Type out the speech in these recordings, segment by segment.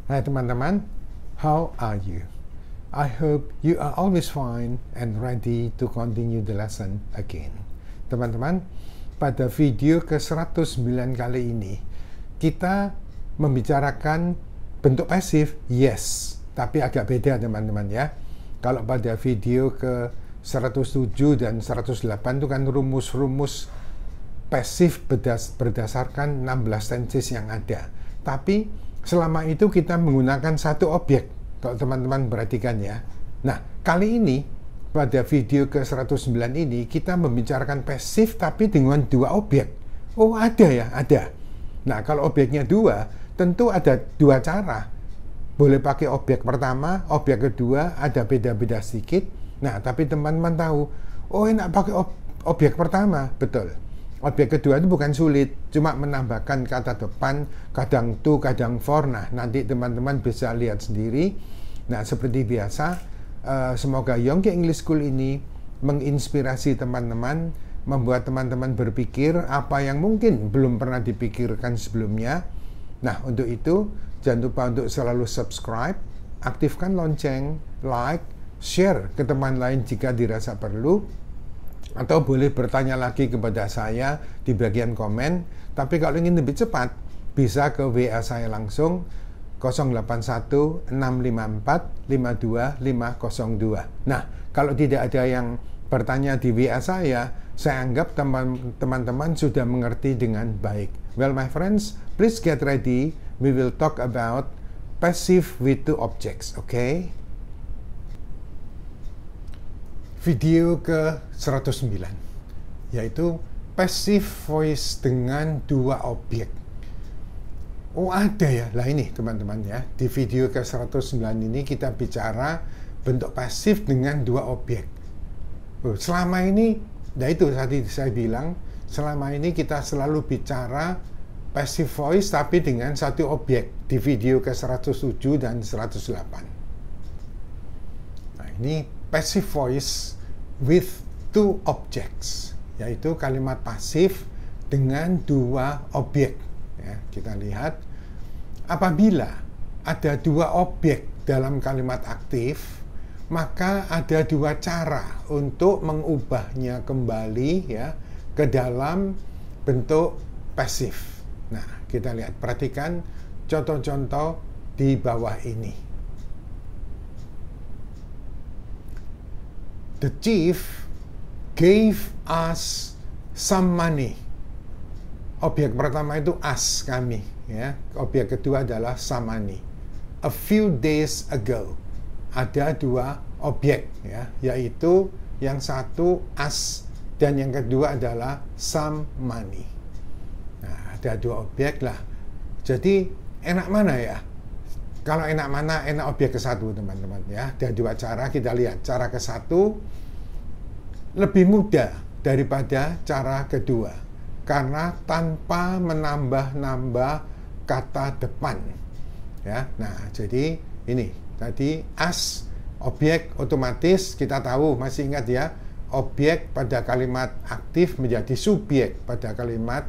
Hai teman-teman, how are you? I hope you are always fine and ready to continue the lesson again. Teman-teman, pada video ke-109 kali ini, kita membicarakan bentuk pasif, yes, tapi agak beda teman-teman ya. Kalau pada video ke-107 dan 108 itu kan rumus-rumus pasif berdasarkan 16 tenses yang ada. Tapi selama itu kita menggunakan satu objek, kalau teman-teman perhatikan ya. Nah, kali ini pada video ke-109 ini kita membicarakan pasif tapi dengan dua objek. Oh, ada ya, ada. Nah, kalau objeknya dua, tentu ada dua cara. Boleh pakai objek pertama, objek kedua, ada beda-beda sedikit. Nah, tapi teman-teman tahu, oh enak pakai objek pertama, betul. Objek kedua itu bukan sulit, cuma menambahkan kata depan, kadang to, kadang for. Nah, nanti teman-teman bisa lihat sendiri. Nah, seperti biasa, semoga Yongki English School ini menginspirasi teman-teman, membuat teman-teman berpikir apa yang mungkin belum pernah dipikirkan sebelumnya. Nah, untuk itu, jangan lupa untuk selalu subscribe, aktifkan lonceng, like, share ke teman lain jika dirasa perlu. Atau boleh bertanya lagi kepada saya di bagian komen. Tapi kalau ingin lebih cepat, bisa ke WA saya langsung 081 654 52502. Nah, kalau tidak ada yang bertanya di WA saya anggap teman-teman sudah mengerti dengan baik. Well, my friends, please get ready. We will talk about passive with two objects, okay? Video ke-109, yaitu passive voice dengan dua objek. Oh, ada ya. Lah ini teman-teman ya, di video ke-109 ini kita bicara bentuk pasif dengan dua objek. Oh, selama ini, nah itu tadi saya bilang, selama ini kita selalu bicara passive voice tapi dengan satu objek di video ke-107 dan 108. Nah, ini passive voice with two objects, yaitu kalimat pasif dengan dua objek. Ya, kita lihat, apabila ada dua objek dalam kalimat aktif, maka ada dua cara untuk mengubahnya kembali ya ke dalam bentuk pasif. Nah, kita lihat, perhatikan contoh-contoh di bawah ini. The chief gave us some money. Objek pertama itu us, kami. Ya. Objek kedua adalah some money. A few days ago. Ada dua objek, ya, yaitu yang satu us dan yang kedua adalah some money. Nah, ada dua objek lah. Jadi enak mana ya? Kalau enak mana, enak objek ke satu teman-teman ya. Ada dua cara, kita lihat. Cara ke satu lebih mudah daripada cara kedua karena tanpa menambah-nambah kata depan ya. Nah, jadi ini tadi as objek otomatis kita tahu, masih ingat ya, objek pada kalimat aktif menjadi subjek pada kalimat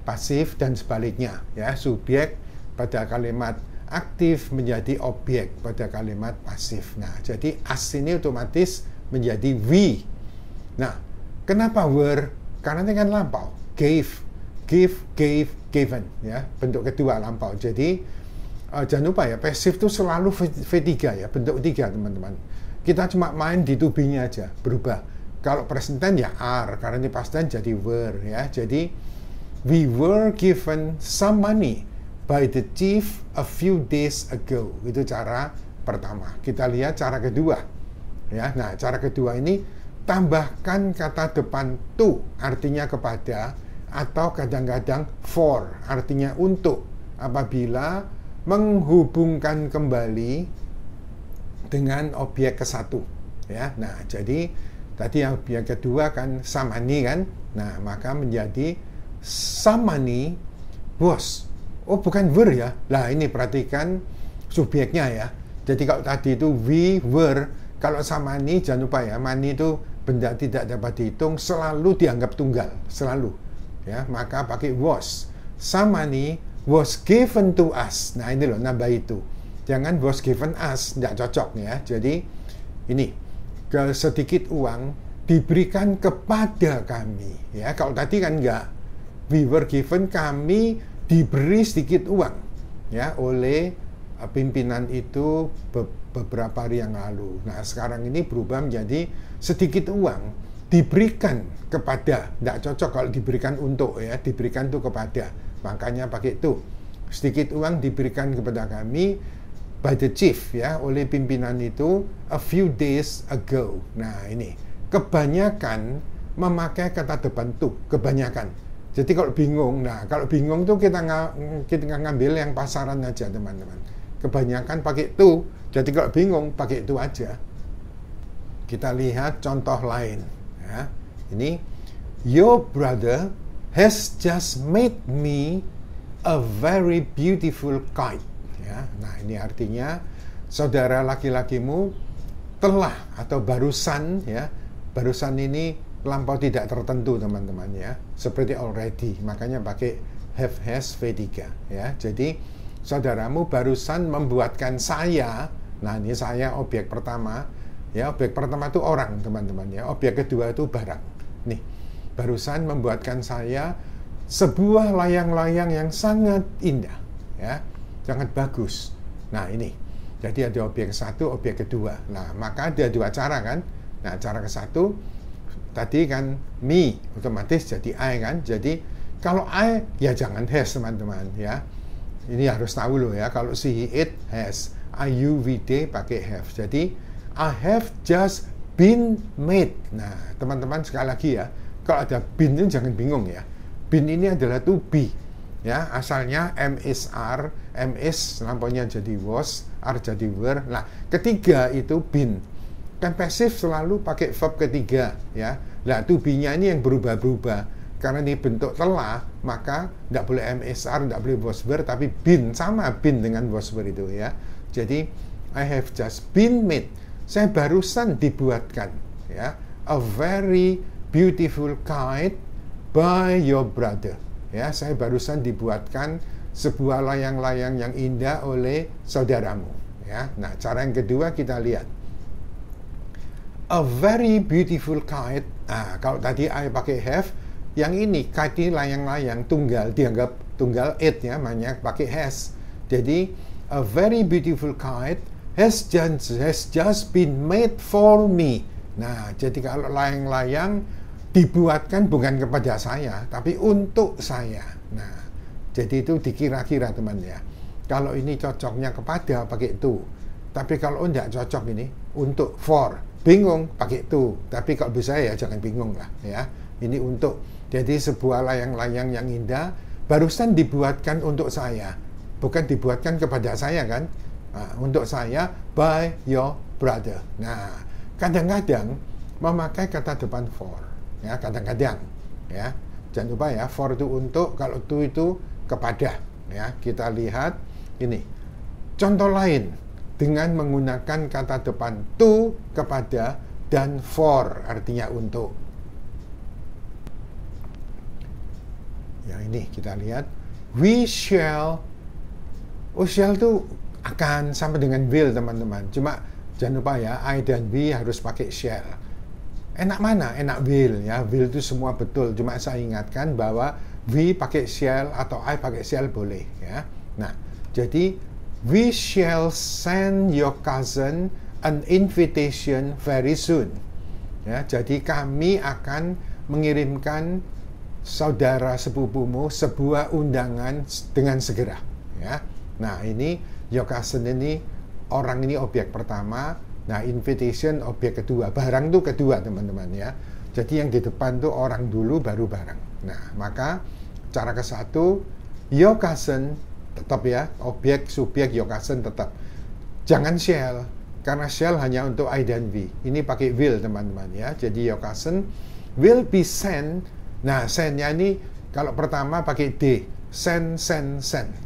pasif dan sebaliknya ya, subjek pada kalimat aktif menjadi objek pada kalimat pasif. Nah, jadi as ini otomatis menjadi we. Nah, kenapa were? Karena ini kan lampau. Gave, give, gave, given ya, bentuk kedua lampau. Jadi jangan lupa ya, pasif itu selalu V3 ya, bentuk 3 teman-teman. Kita cuma main di to be-nya aja, berubah. Kalau present tense ya are, karena ini past tense jadi were ya. Jadi we were given some money by the chief a few days ago. Itu cara pertama. Kita lihat cara kedua. Ya, nah cara kedua ini tambahkan kata depan to, artinya kepada, atau kadang-kadang for, artinya untuk, apabila menghubungkan kembali dengan objek ke satu. Ya, nah jadi tadi yang objek kedua kan some money kan. Nah, maka menjadi some money was. Oh, bukan were ya. Lah ini perhatikan subjeknya ya. Jadi kalau tadi itu we were, kalau some money jangan lupa ya, money itu benda tidak dapat dihitung, selalu dianggap tunggal, selalu ya, maka pakai was. Some money was given to us. Nah, ini loh, nambah itu. Jangan was given us, tidak cocok ya. Jadi ini sedikit uang diberikan kepada kami ya. Kalau tadi kan enggak, we were given, kami diberi sedikit uang ya oleh pimpinan itu beberapa hari yang lalu. Nah sekarang ini berubah menjadi sedikit uang diberikan kepada, tidak cocok kalau diberikan untuk ya, diberikan itu kepada, makanya pakai itu. Sedikit uang diberikan kepada kami by the chief ya, oleh pimpinan itu a few days ago. Nah ini kebanyakan memakai kata depan tuh, kebanyakan. Jadi kalau bingung, nah kalau bingung tuh kita ngambil yang pasaran aja teman-teman. Kebanyakan pakai itu, jadi kalau bingung pakai itu aja. Kita lihat contoh lain ya. Ini, your brother has just made me a very beautiful kite ya. Nah ini artinya saudara laki-lakimu telah atau barusan ya, barusan ini lampau tidak tertentu teman-teman ya, seperti already, makanya pakai have, has, V3 ya. Jadi saudaramu barusan membuatkan saya, nah ini saya objek pertama ya, objek pertama itu orang teman-teman ya, objek kedua itu barang. Nih barusan membuatkan saya sebuah layang-layang yang sangat indah ya, sangat bagus. Nah ini jadi ada objek satu, objek kedua. Nah maka ada dua cara kan. Nah cara ke satu tadi kan me, otomatis jadi I kan. Jadi kalau I ya jangan has teman-teman ya. Ini harus tahu loh ya, kalau he, it, has, I, you, we, they pakai have. Jadi I have just been made. Nah teman-teman sekali lagi ya, kalau ada been ini jangan bingung ya. Been ini adalah to be ya, asalnya M is are, M is lampunya jadi was, are jadi were. Nah ketiga itu been, kan pasif selalu pakai verb ketiga ya. Nah to be-nya ini yang berubah-berubah. Karena ini bentuk telah, maka tidak boleh MSR, tidak boleh was were, tapi been, sama been dengan was were itu ya. Jadi I have just been made, saya barusan dibuatkan ya, a very beautiful kite by your brother ya. Saya barusan dibuatkan sebuah layang-layang yang indah oleh saudaramu ya. Nah cara yang kedua kita lihat, a very beautiful kite. Nah kalau tadi I pakai have, yang ini kite ini layang-layang tunggal, dianggap tunggal it ya, makanya pakai has. Jadi a very beautiful kite has just been made for me. Nah jadi kalau layang-layang dibuatkan bukan kepada saya tapi untuk saya. Nah jadi itu dikira-kira teman ya. Kalau ini cocoknya kepada pakai itu, tapi kalau tidak cocok ini untuk, for, bingung pakai itu. Tapi kalau bisa ya jangan bingung lah ya, ini untuk. Jadi sebuah layang-layang yang indah barusan dibuatkan untuk saya, bukan dibuatkan kepada saya kan. Nah, untuk saya by your brother. Nah kadang-kadang memakai kata depan for ya, kadang-kadang ya, jangan lupa ya, for itu untuk, kalau to itu kepada ya. Kita lihat ini contoh lain dengan menggunakan kata depan to, kepada, dan for artinya untuk. Ya ini kita lihat, we shall, shall itu akan sama dengan will teman-teman. Cuma jangan lupa ya, I dan we harus pakai shall. Enak mana? Enak will ya, will itu semua betul. Cuma saya ingatkan bahwa we pakai shall atau I pakai shall boleh ya. Nah jadi we shall send your cousin an invitation very soon ya. Jadi kami akan mengirimkan saudara sepupumu sebuah undangan dengan segera ya. Nah ini your cousin ini, orang ini objek pertama, nah invitation objek kedua, barang itu kedua teman-teman ya. Jadi yang di depan tuh orang dulu baru barang. Nah maka cara ke satu, your cousin tetap ya, objek subjek your cousin tetap, jangan shall, karena shall hanya untuk I dan we. Ini pakai will teman-teman ya. Jadi your cousin will be sent. Nah, send-nya ini kalau pertama pakai D, send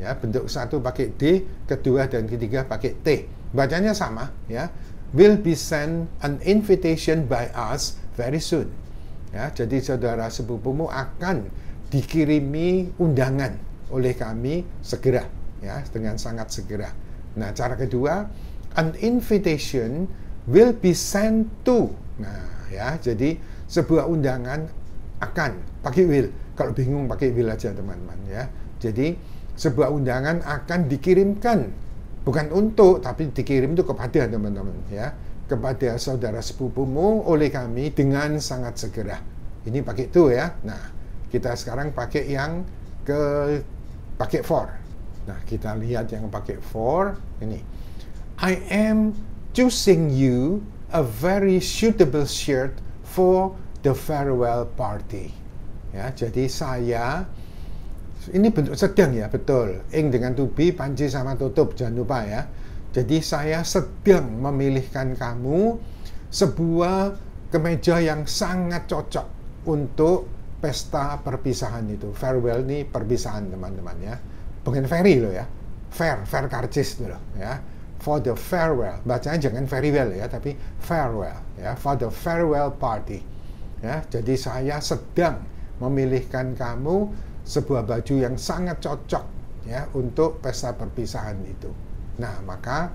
ya. Bentuk satu pakai D, kedua dan ketiga pakai T. Bacanya sama ya. Will be sent an invitation by us very soon. Ya, jadi saudara sepupumu akan dikirimi undangan oleh kami segera ya, dengan sangat segera. Nah, cara kedua, an invitation will be sent to. Nah, ya, jadi sebuah undangan akan pakai will. Kalau bingung pakai will aja teman-teman ya. Jadi sebuah undangan akan dikirimkan, bukan untuk, tapi dikirim itu kepada teman-teman ya, kepada saudara sepupumu oleh kami dengan sangat segera. Ini pakai to ya. Nah, kita sekarang pakai yang pakai for. Nah, kita lihat yang pakai for ini. I am choosing you a very suitable shirt for the farewell party. Ya, jadi saya, ini bentuk sedang ya, betul. Ing dengan to be, panci sama tutup, jangan lupa ya. Jadi saya sedang memilihkan kamu sebuah kemeja yang sangat cocok untuk pesta perpisahan itu. Farewell ini perpisahan teman-teman ya. Bukan ferry loh ya. Fair karcis loh ya. For the farewell. Bacanya jangan very well ya, tapi farewell ya. For the farewell party. Ya, jadi saya sedang memilihkan kamu sebuah baju yang sangat cocok ya untuk pesta perpisahan itu. Nah, maka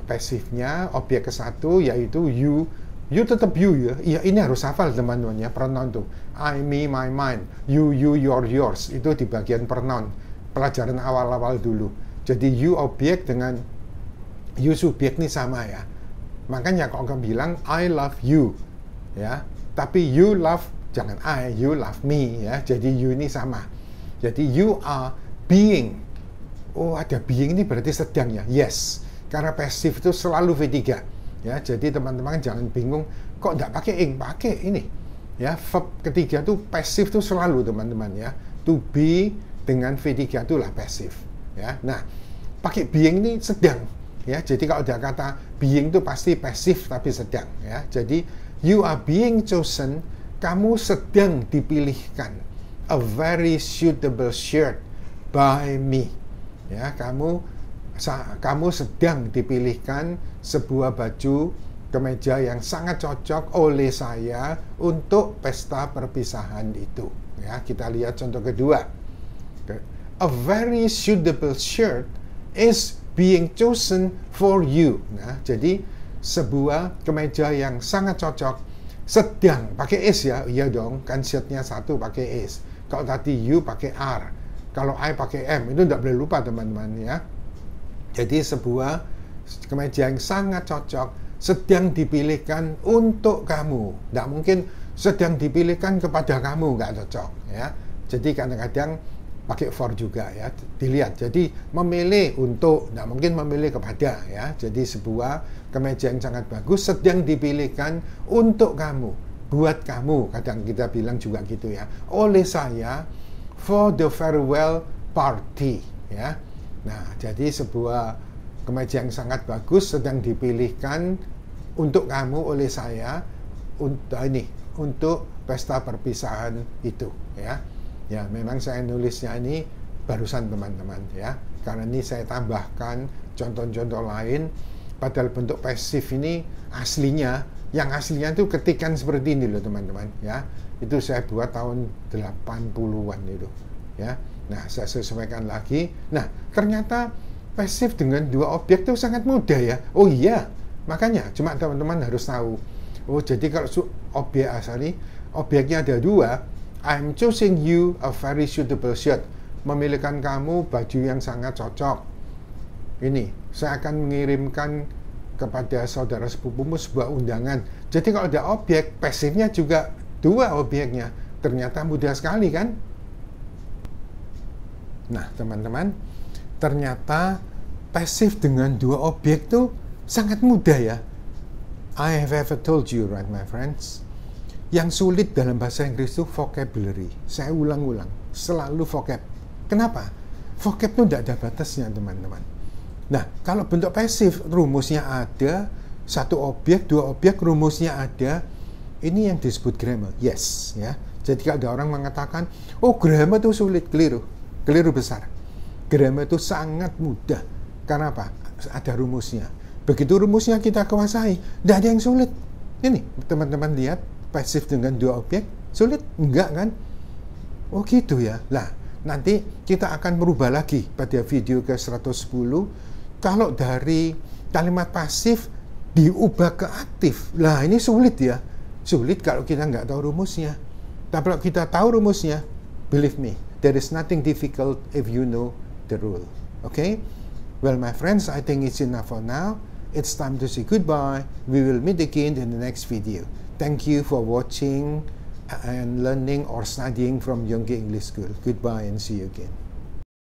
pasifnya objek ke satu yaitu you tetap you ya. Ya, ini harus hafal teman-teman ya, pronoun tuh. I, me, my, mine. You, your, yours. Itu di bagian pronoun. Pelajaran awal-awal dulu. Jadi you objek dengan you subjek ini sama ya. Makanya kalau kamu bilang I love you ya, tapi you love, jangan I, you love me ya. Jadi you ini sama. Jadi you are being. Oh, ada being ini berarti sedang ya. Yes. Karena passive itu selalu V3. Ya, jadi teman-teman jangan bingung kok enggak pakai ing, pakai ini. Ya, verb ketiga tuh passive tuh selalu teman-teman ya. To be dengan V3 itulah passive. Ya. Nah, pakai being ini sedang. Ya, jadi kalau ada kata being itu pasti passive tapi sedang ya. Jadi you are being chosen, kamu sedang dipilihkan. A very suitable shirt by me. Ya, kamu sedang dipilihkan sebuah baju kemeja yang sangat cocok oleh saya untuk pesta perpisahan itu. Ya, kita lihat contoh kedua. A very suitable shirt is being chosen for you. Nah, jadi sebuah kemeja yang sangat cocok sedang pakai is ya. Iya dong, kan shirtnya satu pakai is. Kalau tadi you pakai R, kalau I pakai M, itu tidak boleh lupa teman-teman ya. Jadi sebuah kemeja yang sangat cocok sedang dipilihkan untuk kamu. Tidak mungkin sedang dipilihkan kepada kamu, nggak cocok ya. Jadi kadang-kadang pakai for juga ya. Dilihat. Jadi memilih untuk, tidak mungkin memilih kepada ya. Jadi sebuah kemeja yang sangat bagus sedang dipilihkan untuk kamu, buat kamu. Kadang kita bilang juga gitu ya. Oleh saya for the farewell party ya. Nah, jadi sebuah kemeja yang sangat bagus sedang dipilihkan untuk kamu oleh saya untuk pesta perpisahan itu ya. Ya, memang saya nulisnya ini barusan teman-teman ya. Karena ini saya tambahkan contoh-contoh lain, padahal bentuk pasif ini aslinya, yang aslinya itu ketikan seperti ini loh teman-teman ya. Itu saya buat tahun 80-an itu ya. Nah, saya sesuaikan lagi. Nah, ternyata pasif dengan dua objek itu sangat mudah ya. Oh iya, makanya cuma teman-teman harus tahu. Oh, jadi kalau objek asli, objeknya ada dua. I'm choosing you a very suitable shirt. Memilihkan kamu baju yang sangat cocok. Ini, saya akan mengirimkan kepada saudara sepupumu sebuah undangan. Jadi kalau ada objek, pasifnya juga dua objeknya. Ternyata mudah sekali kan? Nah, teman-teman, ternyata pasif dengan dua objek itu sangat mudah ya. I have ever told you, right, my friends? Yang sulit dalam bahasa Inggris itu vocabulary. Saya ulang-ulang, selalu vocab. Kenapa? Vocab itu tidak ada batasnya, teman-teman. Nah, kalau bentuk pasif, rumusnya ada, satu objek, dua objek, rumusnya ada. Ini yang disebut grammar. Yes, ya. Jadi kalau ada orang mengatakan, oh grammar itu sulit, keliru. Keliru besar. Grammar itu sangat mudah. Karena apa? Ada rumusnya. Begitu rumusnya kita kuasai, tidak ada yang sulit. Ini, teman-teman lihat, pasif dengan dua objek, sulit? Enggak kan? Oh gitu ya. Nah, nanti kita akan merubah lagi pada video ke 110. kalau dari kalimat pasif diubah ke aktif, lah ini sulit ya. Sulit kalau kita nggak tahu rumusnya. Tapi kalau kita tahu rumusnya, believe me, there is nothing difficult if you know the rule. Okay? Well, my friends, I think it's enough for now. It's time to say goodbye. We will meet again in the next video. Thank you for watching and learning or studying from Yonggi English School. Goodbye and see you again.